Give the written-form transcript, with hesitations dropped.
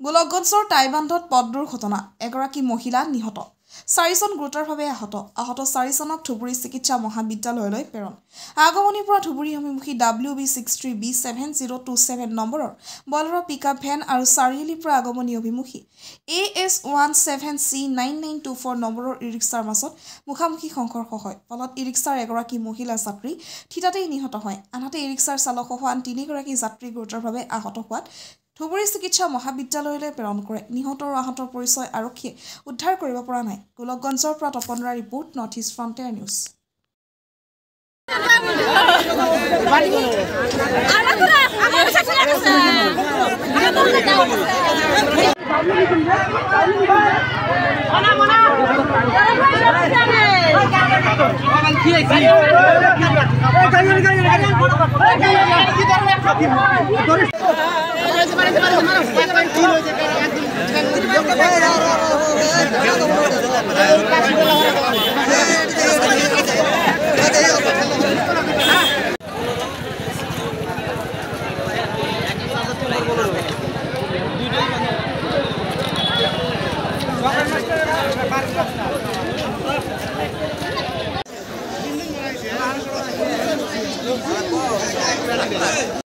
গোলকগঞ্জৰ টাইবান্ধত পথ দুৰ্ঘটনা এগৰাকী মহিলা নিহত 4জন গুৰুতৰভাৱে আহত 4জনক ধুবুৰী চিকিৎসা মহাবিদ্যালয়লৈ প্ৰেৰণ আগমনিৰ পৰা ধুবুৰী অভিমুখী WB63B7027 নম্বৰৰ বলেৰো পিকআপ ভেন আৰু চাৰিআলিৰ পৰা আগমনি অভিমুখী AS17C9924 নম্বৰৰ ই-ৰিক্সাৰ মাজত মুখামুখি সংঘৰ্ষ হয় ফলত ই-ৰিক্সাৰ এগৰাকী মহিলা যাত্ৰী থিতাতেই নিহত হয় আনহাতে ই-ৰিক্সাৰ চালকসহ আন 3গৰাকী যাত্ৰী গুৰুতৰভাৱে আহত হোৱাত ধুবুৰী চিকিৎসা মহাবিদ্যালয়লৈ প্ৰেৰণ কৰে নিহত আৰু আহতৰ পৰিচয় আৰক্ষীয়ে উদ্ধাৰ কৰিব পৰা নাই গোলকগঞ্জৰ পৰা তপনৰা report North East Frontier news